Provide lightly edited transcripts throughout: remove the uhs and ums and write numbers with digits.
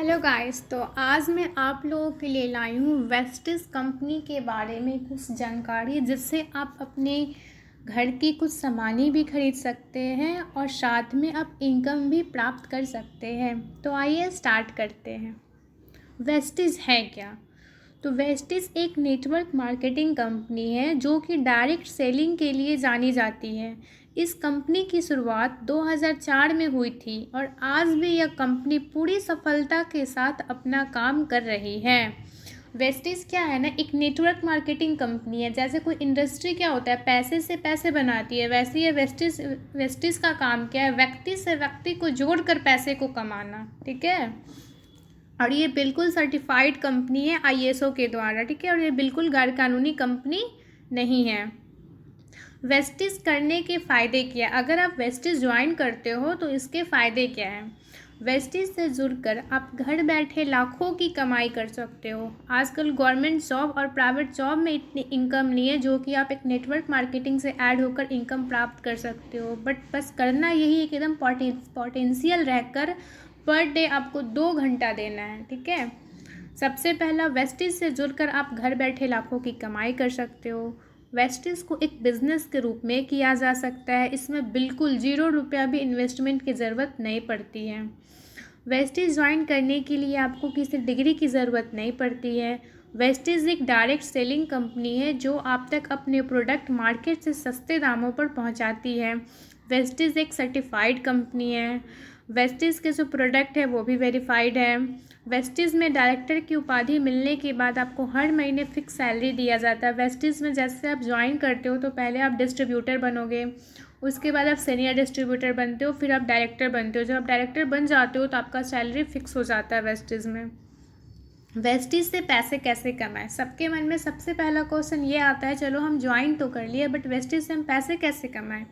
Hello guys. तो आज मैं आप लोगों के लिए लाई हूँ वेस्टिज कंपनी के बारे में कुछ जानकारी, जिससे आप अपने घर की कुछ सामानें भी खरीद सकते हैं और साथ में आप इनकम भी प्राप्त कर सकते हैं। तो आइए स्टार्ट करते हैं। वेस्टिज है क्या? तो वेस्टिज एक नेटवर्क मार्केटिंग कंपनी है जो कि डायरेक्ट सेलिंग के लिए जानी जाती है। इस कंपनी की शुरुआत 2004 में हुई थी और आज भी यह कंपनी पूरी सफलता के साथ अपना काम कर रही है। वेस्टिज क्या है ना, एक नेटवर्क मार्केटिंग कंपनी है। जैसे कोई इंडस्ट्री क्या होता है, पैसे से पैसे बनाती है, वैसे ही वेस्टिज का काम क्या है, व्यक्ति से व्यक्ति को जोड़कर पैसे को कमाना। ठीक है। और ये बिल्कुल सर्टिफाइड कंपनी है आईएसओ के द्वारा। ठीक है। और ये बिल्कुल गैर कानूनी कंपनी नहीं है। वेस्टिज करने के फ़ायदे क्या है? अगर आप वेस्टिज ज्वाइन करते हो तो इसके फ़ायदे क्या हैं? वेस्टिज से जुड़कर आप घर बैठे लाखों की कमाई कर सकते हो। आजकल गवर्नमेंट जॉब और प्राइवेट जॉब में इतनी इनकम नहीं है जो कि आप एक नेटवर्क मार्केटिंग से ऐड होकर इनकम प्राप्त कर सकते हो। बट बस करना यही है कि एकदम पोटेंशियल रहकर पर डे आपको 2 घंटा देना है। ठीक है। सबसे पहला, वेस्टिज से जुड़कर आप घर बैठे लाखों की कमाई कर सकते हो। वेस्टिज को एक बिज़नेस के रूप में किया जा सकता है। इसमें बिल्कुल 0 रुपया भी इन्वेस्टमेंट की ज़रूरत नहीं पड़ती है। वेस्टिज ज्वाइन करने के लिए आपको किसी डिग्री की ज़रूरत नहीं पड़ती है। वेस्टिज एक डायरेक्ट सेलिंग कंपनी है जो आप तक अपने प्रोडक्ट मार्केट से सस्ते दामों पर पहुंचाती है। वेस्टिज एक सर्टिफाइड कंपनी है। वेस्टिज के जो प्रोडक्ट है वो भी वेरीफाइड है। वेस्टिज में डायरेक्टर की उपाधि मिलने के बाद आपको हर महीने फिक्स सैलरी दिया जाता है। वेस्टिज में जैसे आप ज्वाइन करते हो तो पहले आप डिस्ट्रीब्यूटर बनोगे, उसके बाद आप सीनियर डिस्ट्रीब्यूटर बनते हो, फिर आप डायरेक्टर बनते हो। जब आप डायरेक्टर बन जाते हो तो आपका सैलरी फिक्स हो जाता है वेस्टिज में। वेस्टिज से पैसे कैसे कमाएं? सबके मन में सबसे पहला क्वेश्चन ये आता है, चलो हम ज्वाइन तो कर लिए बट वेस्टिज से हम पैसे कैसे कमाएं?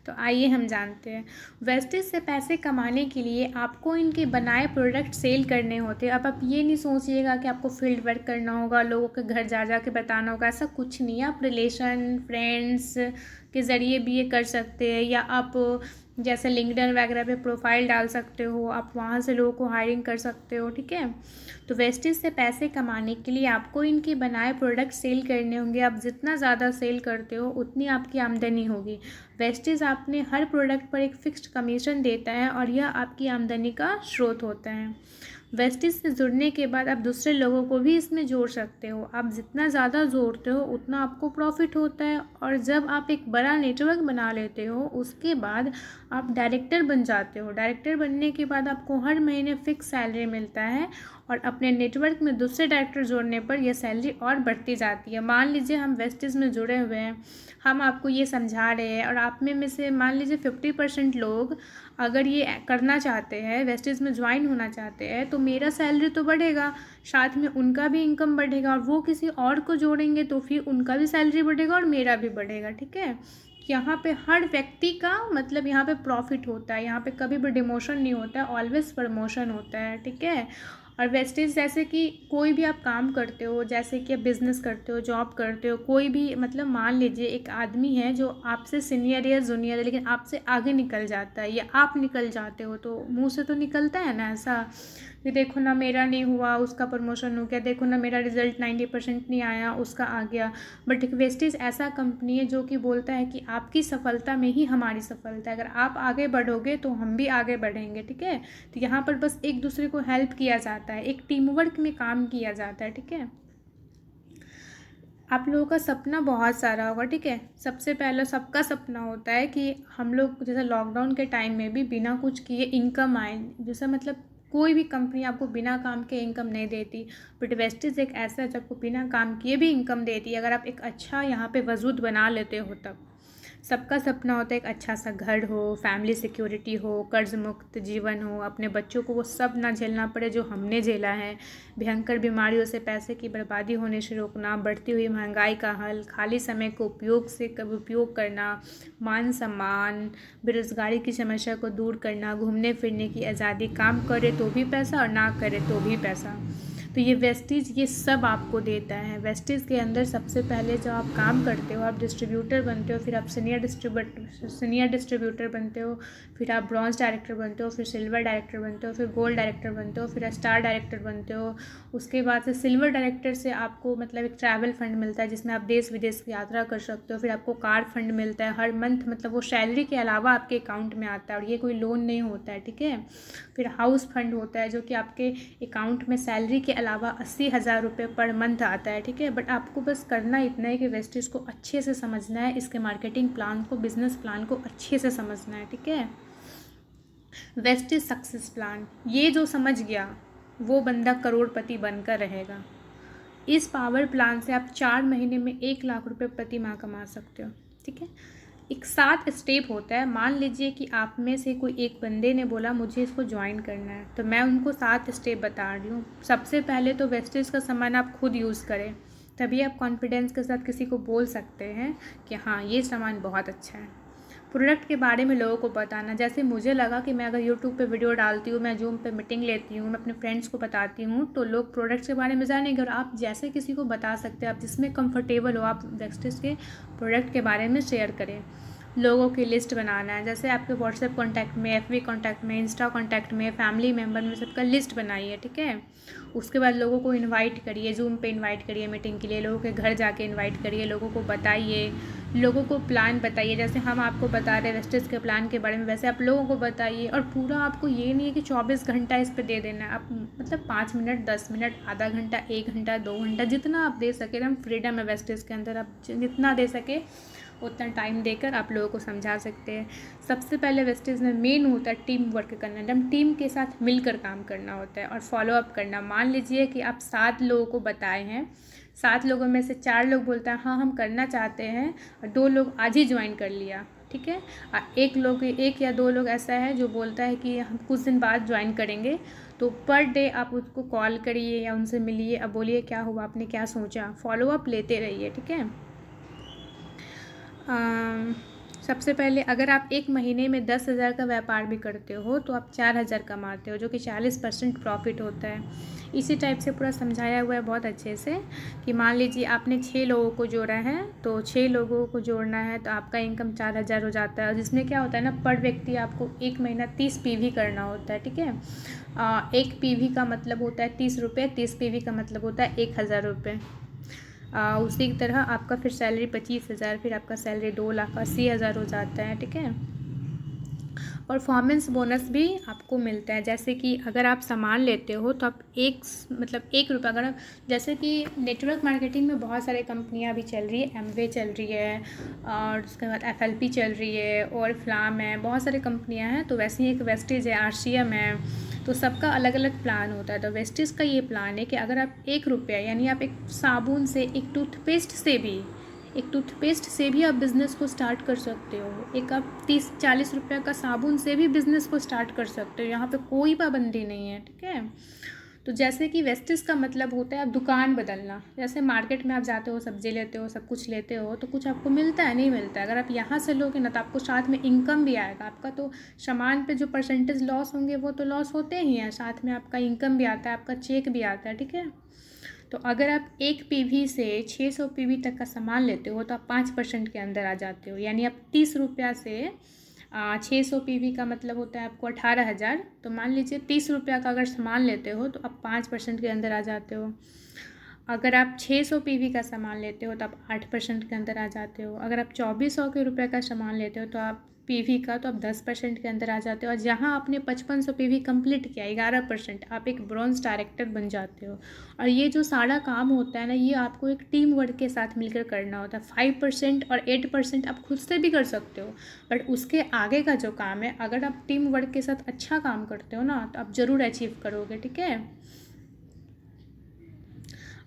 तो आइए हम जानते हैं। वेस्टिज से पैसे कमाने के लिए आपको इनके बनाए प्रोडक्ट सेल करने होते हैं। अब आप ये नहीं सोचिएगा कि आपको फील्ड वर्क करना होगा, लोगों के घर जा जा के बताना होगा, ऐसा कुछ नहीं है। आप रिलेशन फ्रेंड्स के ज़रिए भी ये कर सकते हैं, या आप जैसे लिंक्डइन वगैरह पे प्रोफाइल डाल सकते हो, आप वहाँ से लोगों को हायरिंग कर सकते हो। ठीक है। तो वेस्टिज से पैसे कमाने के लिए आपको इनके बनाए प्रोडक्ट सेल करने होंगे। आप जितना ज़्यादा सेल करते हो उतनी आपकी आमदनी होगी। वेस्टिज आपने हर प्रोडक्ट पर एक फिक्स्ड कमीशन देता है और यह आपकी आमदनी का स्रोत होता है। वेस्टिज से जुड़ने के बाद आप दूसरे लोगों को भी इसमें जोड़ सकते हो। आप जितना ज़्यादा जोड़ते हो उतना आपको प्रॉफिट होता है। और जब आप एक बड़ा नेटवर्क बना लेते हो उसके बाद आप डायरेक्टर बन जाते हो। डायरेक्टर बनने के बाद आपको हर महीने फिक्स सैलरी मिलता है और अपने नेटवर्क में दूसरे डायरेक्टर जोड़ने पर यह सैलरी और बढ़ती जाती है। मान लीजिए हम वेस्टिज में जुड़े हुए हैं, हम आपको ये समझा रहे हैं और आप में से मान लीजिए 50% लोग अगर ये करना चाहते हैं, वेस्टिज में ज्वाइन होना चाहते हैं, तो मेरा सैलरी तो बढ़ेगा, साथ में उनका भी इनकम बढ़ेगा और वो किसी और को जोड़ेंगे तो फिर उनका भी सैलरी बढ़ेगा और मेरा भी बढ़ेगा। ठीक है। यहाँ पे हर व्यक्ति का मतलब यहाँ पे प्रॉफिट होता है। यहाँ पे कभी भी डिमोशन नहीं होता है, ऑलवेज प्रमोशन होता है। ठीक है। और वेस्टेज जैसे कि कोई भी आप काम करते हो, जैसे कि आप बिज़नेस करते हो, जॉब करते हो, कोई भी मतलब मान लीजिए एक आदमी है जो आपसे सीनियर या जूनियर है लेकिन आपसे आगे निकल जाता है या आप निकल जाते हो, तो मुंह से तो निकलता है ना ऐसा कि देखो ना मेरा नहीं हुआ, उसका प्रमोशन हो गया, देखो ना मेरा रिजल्ट 90% नहीं आया, उसका आ गया। बट एक वेस्टेज ऐसा कंपनी है जो कि बोलता है कि आपकी सफलता में ही हमारी सफलता है। अगर आप आगे बढ़ोगे तो हम भी आगे बढ़ेंगे। ठीक है। तो यहाँ पर बस एक दूसरे को हेल्प किया जाता है, एक टीम वर्क में काम किया जाता है। ठीक है। आप लोगों का सपना बहुत सारा होगा। ठीक है। सबसे पहला सबका सपना होता है कि हम लोग जैसे लॉकडाउन के टाइम में भी बिना कुछ किए इनकम आए। जैसे मतलब कोई भी कंपनी आपको बिना काम के इनकम नहीं देती, बट वेस्टेज एक ऐसा है जो आपको बिना काम किए भी इनकम देती है अगर आप एक अच्छा यहाँ पे वजूद बना लेते हो तब। सबका सपना होता है एक अच्छा सा घर हो, फैमिली सिक्योरिटी हो, कर्ज मुक्त जीवन हो, अपने बच्चों को वो सब ना झेलना पड़े जो हमने झेला है। भयंकर बीमारियों से पैसे की बर्बादी होने से रोकना, बढ़ती हुई महंगाई का हल, खाली समय को उपयोग से कब उपयोग करना, मान सम्मान, बेरोजगारी की समस्या को दूर करना, घूमने फिरने की आज़ादी, काम करे तो भी पैसा और ना करे तो भी पैसा। तो ये वेस्टेज ये सब आपको देता है। वेस्टेज के अंदर सबसे पहले जब आप काम करते हो, आप डिस्ट्रीब्यूटर बनते हो, फिर आप सीनियर डिस्ट्रीब्यूटर बनते हो, फिर आप ब्रॉन्ज डायरेक्टर बनते हो, फिर सिल्वर डायरेक्टर बनते हो, फिर गोल्ड डायरेक्टर बनते हो, फिर स्टार डायरेक्टर बनते हो। उसके बाद से सिल्वर डायरेक्टर से आपको मतलब एक ट्रैवल फंड मिलता है जिसमें आप देश विदेश की यात्रा कर सकते हो। फिर आपको कार फंड मिलता है हर मंथ, मतलब वो सैलरी के अलावा आपके अकाउंट में आता है और ये कोई लोन नहीं होता है, ठीक है। फिर हाउस फंड होता है जो कि आपके अकाउंट में सैलरी के अलावा 80,000 रुपये पर मंथ आता है, ठीक है। बट आपको बस करना इतना है कि वेस्टेज को अच्छे से समझना है, इसके मार्केटिंग प्लान को, बिजनेस प्लान को अच्छे से समझना है, ठीक है। वेस्टेज सक्सेस प्लान, ये जो समझ गया वो बंदा करोड़पति बनकर रहेगा। इस पावर प्लान से आप 4 महीने में 1 लाख रुपए प्रति माह कमा सकते हो, ठीक है। एक 7 स्टेप होता है। मान लीजिए कि आप में से कोई एक बंदे ने बोला मुझे इसको ज्वाइन करना है, तो मैं उनको 7 स्टेप बता रही हूँ। सबसे पहले तो वेस्टेज का सामान आप खुद यूज़ करें, तभी आप कॉन्फिडेंस के साथ किसी को बोल सकते हैं कि हाँ ये सामान बहुत अच्छा है। प्रोडक्ट के बारे में लोगों को बताना, जैसे मुझे लगा कि मैं अगर यूट्यूब पे वीडियो डालती हूँ, मैं जूम पे मीटिंग लेती हूँ, मैं अपने फ्रेंड्स को बताती हूँ, तो लोग प्रोडक्ट्स के बारे में जानेंगे। और आप जैसे किसी को बता सकते हैं, आप जिसमें कंफर्टेबल हो, आप वेस्टेज के प्रोडक्ट के बारे में शेयर करें। लोगों की लिस्ट बनाना है, जैसे आपके व्हाट्सएप कॉन्टैक्ट में, एफबी कॉन्टैक्ट में, इंस्टा कॉन्टैक्ट में, फैमिली मेम्बर में सबका लिस्ट बनाइए, ठीक है। उसके बाद लोगों को इनवाइट करिए, जूम पे इनवाइट करिए मीटिंग के लिए, लोगों के घर जाके इनवाइट करिए, लोगों को बताइए, लोगों को प्लान बताइए। जैसे हम आपको बता रहे हैं वेस्टेज के प्लान के बारे में, वैसे आप लोगों को बताइए। और पूरा आपको ये नहीं है कि 24 घंटा इस पर दे देना है, आप मतलब 5 मिनट, 10 मिनट, आधा घंटा, 1 घंटा, 2 घंटा, जितना आप दे सके। हम फ्रीडम है वेस्टेज के अंदर, आप जितना दे सके उतना टाइम देकर आप लोगों को समझा सकते हैं। सबसे पहले वेस्टेज में मेन होता है टीम वर्क करना, जब टीम के साथ मिलकर काम करना होता है और फॉलोअप करना। मान लीजिए कि आप 7 लोगों को बताए हैं, 7 लोगों में से 4 लोग बोलता है हाँ हम करना चाहते हैं, और 2 लोग आज ही ज्वाइन कर लिया, ठीक है। एक या 2 लोग ऐसा है जो बोलता है कि हम कुछ दिन बाद ज्वाइन करेंगे। तो पर डे आप उसको कॉल करिए या उनसे मिलिए, अब बोलिए क्या हुआ, आपने क्या सोचा, फॉलोअप लेते रहिए, ठीक है। सबसे पहले अगर आप एक महीने में 10,000 का व्यापार भी करते हो तो आप 4,000 कमाते हो, जो कि 40% प्रॉफिट होता है। इसी टाइप से पूरा समझाया हुआ है बहुत अच्छे से कि मान लीजिए आपने 6 लोगों को जोड़ा है, तो 6 लोगों को जोड़ना है तो आपका इनकम 4,000 हो जाता है। और जिसमें क्या होता है ना, पर व्यक्ति आपको एक महीना 30 पीवी करना होता है, ठीक है। एक पीवी का मतलब होता है 30 रुपये, 30 पीवी का मतलब होता है 1,000 रुपये। उसी की तरह आपका फिर सैलरी 25,000, फिर आपका सैलरी 2,80,000 हो जाता है, ठीक है। परफॉर्मेंस बोनस भी आपको मिलता है, जैसे कि अगर आप सामान लेते हो तो आप 1 रुपये, अगर जैसे कि नेटवर्क मार्केटिंग में बहुत सारे कंपनियां भी चल रही है, एमवे चल रही है, और उसके बाद एफएलपी चल रही है, और फ्लाम है, बहुत सारी कंपनियां हैं। तो वैसे ही एक वेस्टेज है, आरसीएम है, तो सबका अलग अलग प्लान होता है। तो वेस्टेज का ये प्लान है कि अगर आप 1 रुपया, यानी आप एक साबुन से, एक टूथपेस्ट से भी आप बिज़नेस को स्टार्ट कर सकते हो। एक आप 30-40 रुपये का साबुन से भी बिज़नेस को स्टार्ट कर सकते हो, यहाँ पे कोई पाबंदी नहीं है, ठीक है। तो जैसे कि वेस्टेज का मतलब होता है आप दुकान बदलना। जैसे मार्केट में आप जाते हो, सब्जी लेते हो, सब कुछ लेते हो, तो कुछ आपको मिलता है, नहीं मिलता है। अगर आप यहाँ से लोगे ना तो आपको साथ में इनकम भी आएगा। आपका तो सामान पे जो परसेंटेज लॉस होंगे वो तो लॉस होते ही हैं, साथ में आपका इनकम भी आता है, आपका चेक भी आता है, ठीक है। तो अगर आप 1 पीवी से 600 पीवी तक का सामान लेते हो तो आप 5% के अंदर आ जाते हो। यानी आप 30 रुपया से 600 पीवी का मतलब होता है आपको 18,000। तो मान लीजिए 30 रुपया का अगर सामान लेते हो तो आप 5% के अंदर आ जाते हो। अगर आप 600 पीवी का सामान लेते हो तो आप 8% के अंदर आ जाते हो। अगर आप 2400 के रुपये का सामान लेते हो तो आप पीवी का, तो आप 10% के अंदर आ जाते हो। और जहाँ आपने 5500 पीवी कंप्लीट किया, 11%, आप एक ब्रॉन्ज डायरेक्टर बन जाते हो। और ये जो सारा काम होता है ना, ये आपको एक टीम वर्क के साथ मिलकर करना होता है। 5% और 8% आप खुद से भी कर सकते हो, बट उसके आगे का जो काम है, अगर आप टीम वर्क के साथ अच्छा काम करते हो ना तो आप ज़रूर अचीव करोगे, ठीक है।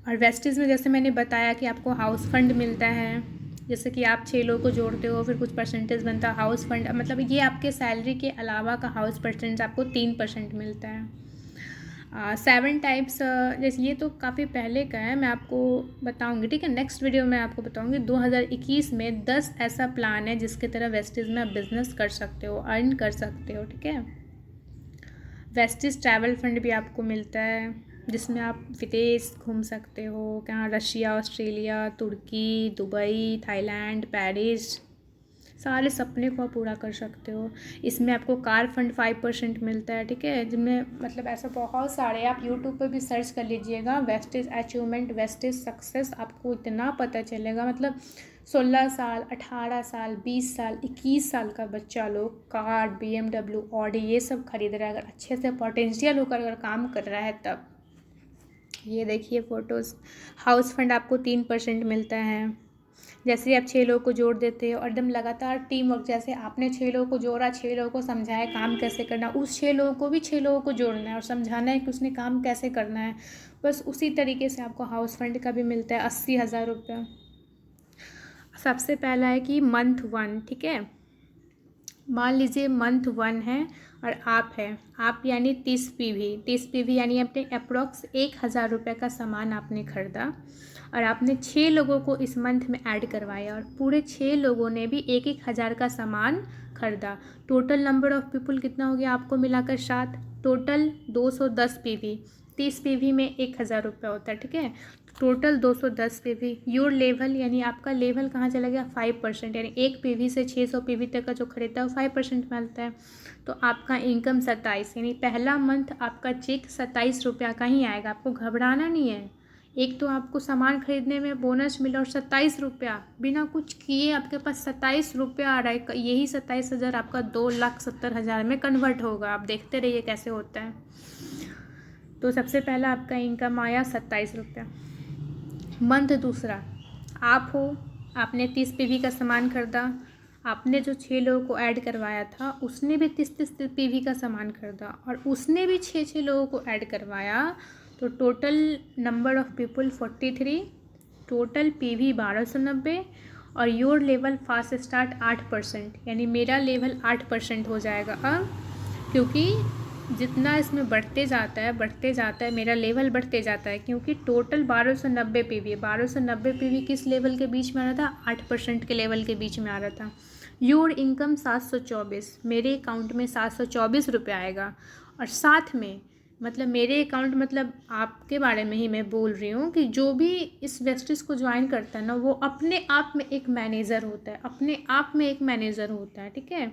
और वेस्टेज में जैसे मैंने बताया कि आपको हाउस फंड मिलता है, जैसे कि आप 6 लोगों को जोड़ते हो, फिर कुछ परसेंटेज बनता है हाउस फंड, मतलब ये आपके सैलरी के अलावा का हाउस परसेंटेज आपको 3% मिलता है। 7 टाइप्स, जैसे ये तो काफ़ी पहले का है, मैं आपको बताऊंगी, ठीक है। नेक्स्ट वीडियो में आपको बताऊंगी 2021 में 10 ऐसा प्लान है जिसके तरह वेस्टेज में आप बिज़नेस कर सकते हो, अर्न कर सकते हो, ठीक है। वेस्टेज ट्रैवल फंड भी आपको मिलता है। जिसमें आप विदेश घूम सकते हो, कहाँ रशिया, ऑस्ट्रेलिया, तुर्की, दुबई, थाईलैंड, पेरिस, सारे सपने को आप पूरा कर सकते हो। इसमें आपको कार फंड 5% मिलता है, ठीक है, जिनमें मतलब ऐसा बहुत सारे, आप यूट्यूब पर भी सर्च कर लीजिएगा वेस्टेज अचीवमेंट, वेस्टेज सक्सेस, आपको इतना पता चलेगा। मतलब 16 साल, 18 साल, 20 साल, 21 साल का बच्चा लोग कार, BMW, ऑडी ये सब खरीद रहा है, अगर अच्छे से पोटेंशियल होकर अगर काम कर रहा है तब। ये देखिए फ़ोटोज़। हाउस फंड आपको 3% मिलता है। जैसे ही आप 6 लोगों को जोड़ देते हो और एकदम लगातार टीम वर्क, जैसे आपने 6 लोगों को जोड़ा, 6 लोगों को समझाया काम कैसे करना, उस 6 लोगों को भी 6 लोगों को जोड़ना है और समझाना है कि उसने काम कैसे करना है। बस उसी तरीके से आपको हाउस फंड का भी मिलता है 80,000 रुपये। सबसे पहला है कि मंथ 1, ठीक है, मान लीजिए मंथ 1 है और आप हैं, आप यानी 30 PV यानी आपने अप्रॉक्स 1,000 रुपये का सामान आपने खरीदा और आपने 6 लोगों को इस मंथ में ऐड करवाया और पूरे 6 लोगों ने भी 1,000 का सामान खरीदा। टोटल नंबर ऑफ़ पीपल कितना हो गया आपको मिलाकर 7, टोटल 210 PV। 30 PV में 1,000 रुपये होता है, ठीक है, टोटल 210 PV। योर लेवल यानी आपका लेवल कहाँ चला गया 5%, यानी 1 PV से 600 PV तक का जो खरीदता है वो 5% मिलता है। तो आपका इनकम 27, यानी पहला मंथ आपका चेक 27 रुपया का ही आएगा। आपको घबराना नहीं है। एक तो आपको सामान खरीदने में बोनस मिला और 27 रुपया बिना कुछ किए आपके पास 27 रुपया आ रहा है। यही 27,000 आपका 2,70,000 में कन्वर्ट होगा। आप देखते रहिए कैसे होता है। तो सबसे पहला आपका इनकम आया 27 रुपया। मंथ दूसरा, आप हो, आपने 30 PV का सामान खरीदा, आपने जो 6 लोगों को ऐड करवाया था उसने भी 30 PV का सामान खरीदा और उसने भी 6 लोगों को ऐड करवाया। तो total number of people 43, total PV 1290 और योर लेवल फास्ट स्टार्ट 8%, यानी मेरा लेवल 8% हो जाएगा अब, क्योंकि जितना इसमें बढ़ते जाता है मेरा लेवल बढ़ते जाता है, क्योंकि टोटल 1290 PV है। 1290 PV किस लेवल के बीच में आ रहा था, 8% के लेवल के बीच में आ रहा था। योर इनकम 724, मेरे अकाउंट में 724 रुपये आएगा। और साथ में मतलब मेरे अकाउंट, मतलब आपके बारे में ही मैं बोल रही हूँ कि जो भी इस वेस्टिज को ज्वाइन करता है ना, वो अपने आप में एक मैनेजर होता है, अपने आप में एक मैनेजर होता है, ठीक है।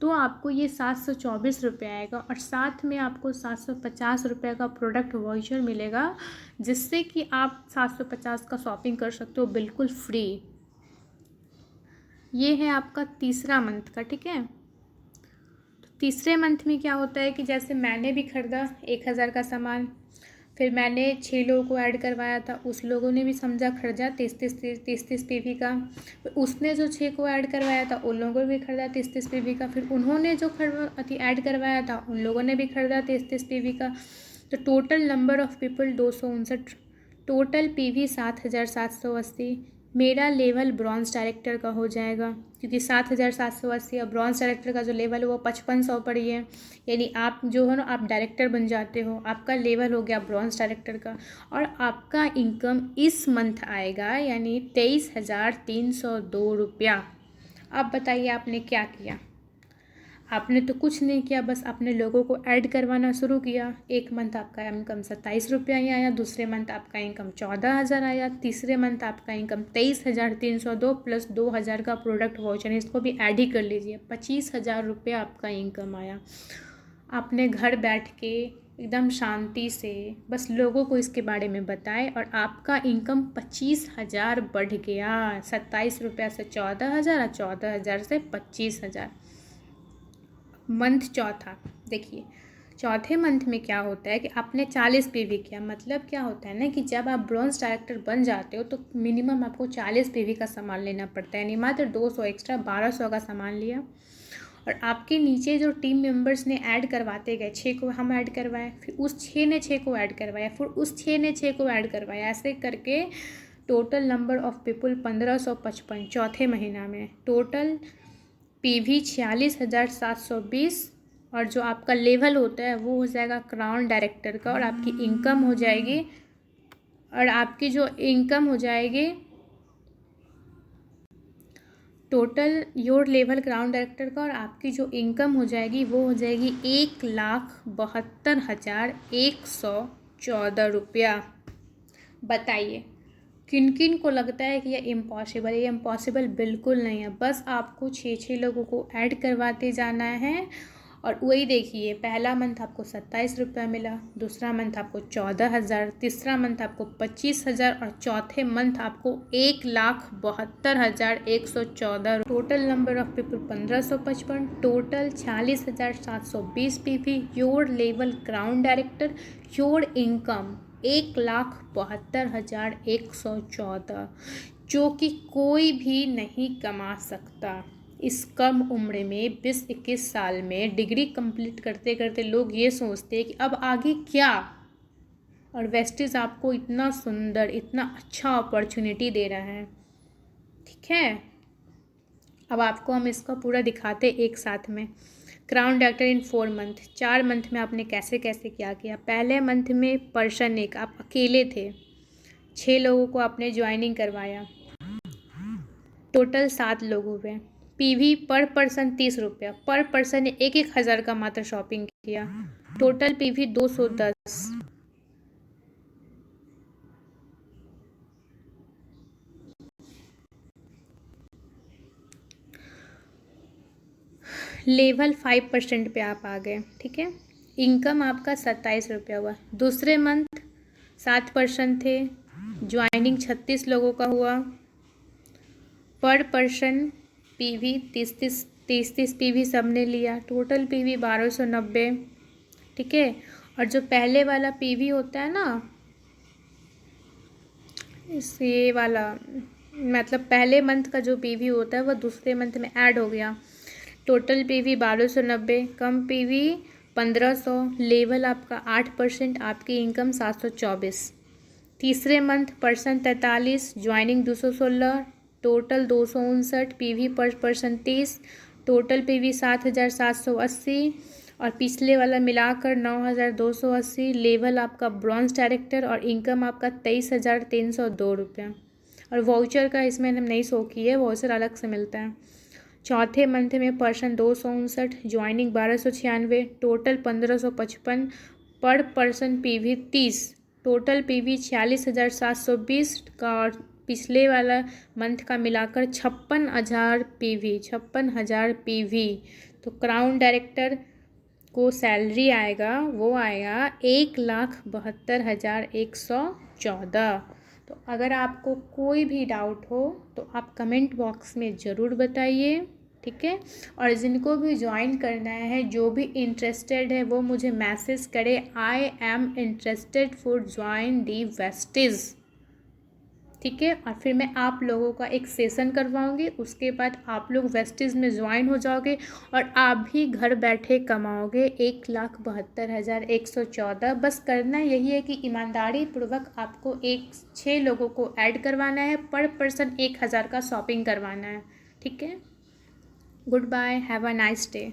तो आपको ये 724 रुपये आएगा और साथ में आपको 750 रुपये का प्रोडक्ट वाउचर मिलेगा, जिससे कि आप 750 का शॉपिंग कर सकते हो बिल्कुल फ्री। ये है आपका तीसरा मंथ का, ठीक है। तीसरे मंथ में क्या होता है कि जैसे मैंने भी खरीदा 1,000 का सामान, फिर मैंने 6 लोगों को ऐड करवाया था, उस लोगों ने भी समझा खरीदा 30 PV का। फिर उसने जो 6 को ऐड करवाया था उन लोगों ने भी खरीदा 30 PV का। फिर उन्होंने जो ऐड करवाया था उन लोगों ने भी खरीदा 30 PV का। तो total number of people 259, total PV 7,780। मेरा लेवल ब्रॉन्ज़ डायरेक्टर का हो जाएगा, क्योंकि 7,780 और ब्रॉन्ज़ डायरेक्टर का जो लेवल है वो 5500 पर ही है। यानी आप जो है ना, आप डायरेक्टर बन जाते हो, आपका लेवल हो गया ब्रॉन्ज़ डायरेक्टर का। और आपका इनकम इस मंथ आएगा यानी 23,302 रुपया। अब बताइए आपने क्या किया। आपने तो कुछ नहीं किया, बस अपने लोगों को ऐड करवाना शुरू किया। एक मंथ आपका इनकम 27 रुपया ही आया, दूसरे मंथ आपका इनकम 14,000 आया, तीसरे मंथ आपका इनकम 23,302 प्लस 2,000 का प्रोडक्ट वाउचर, इसको भी ऐड ही कर लीजिए, 25,000 रुपया आपका इनकम आया। आपने घर बैठ के एकदम शांति से बस लोगों को इसके बारे में बताएं और आपका इनकम 25,000 बढ़ गया। 27 रुपया से 14,000 और 14,000 से 25,000। मंथ चौथा देखिए, चौथे मंथ में क्या होता है कि आपने 40 PV किया। मतलब क्या होता है ना कि जब आप ब्रॉन्ज़ डायरेक्टर बन जाते हो तो मिनिमम आपको 40 PV का सामान लेना पड़ता है, यानी मात्र 200 एक्स्ट्रा 1200 का सामान लिया। और आपके नीचे जो टीम मेंबर्स ने ऐड करवाते गए, 6 को हम ऐड करवाए, फिर उस 6 ने 6 को ऐड करवाया, फिर उस 6 ने 6 को ऐड करवाया, ऐसे करके टोटल नंबर ऑफ़ पीपल 1555 चौथे महीना में। टोटल PV 46,720 और जो आपका लेवल होता है वो हो जाएगा क्राउन डायरेक्टर का। और आपकी इनकम हो जाएगी, और आपकी जो इनकम हो जाएगी total your level crown director का, और आपकी जो इनकम हो जाएगी वो हो जाएगी 1,72,100 14 रुपया। बताइए किन किन को लगता है कि ये इम्पॉसिबल है? ये इम्पॉसिबल बिल्कुल नहीं है, बस आपको 6 लोगों को ऐड करवाते जाना है। और वही देखिए, पहला मंथ आपको 27 रुपया मिला, दूसरा मंथ आपको 14,000, तीसरा मंथ आपको 25,000 और चौथे मंथ आपको 1,72,114। Total number of people 1555, total 46,720 PV. Your level ground director, your income 1,72,114, जो कि कोई भी नहीं कमा सकता। इस कम उम्र में 20-21 साल में डिग्री कंप्लीट करते करते लोग ये सोचते हैं कि अब आगे क्या, और वेस्टेज आपको इतना सुंदर, इतना अच्छा अपॉर्चुनिटी दे रहा है। ठीक है, अब आपको हम इसका पूरा दिखाते एक साथ में। Crown director in 4 month, 4 month में आपने कैसे कैसे क्या किया। पहले मंथ में पर्सन एक, आप अकेले थे, 6 लोगों को आपने ज्वाइनिंग करवाया, टोटल 7 लोग हुए। पीवी पर पर्सन 30 रुपया, पर पर्सन ने 1,000 का मात्र शॉपिंग किया, टोटल पीवी 210। लेवल 5% पे आप आ गए। ठीक है, इनकम आपका 27 रुपया हुआ। दूसरे मंथ 7 पर्सन थे, ज्वाइनिंग 36 लोगों का हुआ, पर पर्सन पीवी 30 पीवी सब ने लिया, टोटल पीवी 1290। ठीक है, और जो पहले वाला पीवी होता है ना, ये वाला मतलब पहले मंथ का जो पीवी होता है वह दूसरे मंथ में ऐड हो गया। टोटल पीवी 1290, कम पीवी 1500, लेवल आपका 8%, आपकी इनकम 724। तीसरे month person 43, joining 216, total 259, PV पर पर्सन 30, टोटल पीवी 7,780 और पिछले वाला मिलाकर 9,280। लेवल आपका ब्रॉन्ज डायरेक्टर और इनकम आपका 23,302 रुपया। और वाउचर का इसमें हम नहीं शो किए, वाउचर अलग से मिलता है। चौथे मंथ में पर्सन 259, ज्वाइनिंग 1296, टोटल 1555, पर पर्सन पीवी 30, टोटल पीवी 46,720 का और पिछले वाला मंथ का मिलाकर 56,000 पीवी, 56,000 पीवी। तो क्राउन डायरेक्टर को सैलरी आएगा, वो आएगा 1,72,114। तो अगर आपको कोई भी डाउट हो तो आप कमेंट बॉक्स में ज़रूर बताइए। ठीक है, और जिनको भी ज्वाइन करना है, जो भी इंटरेस्टेड है, वो मुझे मैसेज करे, I am interested for join the wastage. ठीक है, और फिर मैं आप लोगों का एक सेशन करवाऊंगी, उसके बाद आप लोग वेस्टेज में ज्वाइन हो जाओगे और आप भी घर बैठे कमाओगे 1,72,114। बस करना यही है कि ईमानदारी पूर्वक आपको 6 लोगों को ऐड करवाना है, पर पर्सन 1,000 का शॉपिंग करवाना है। ठीक है, good bye, have a nice day.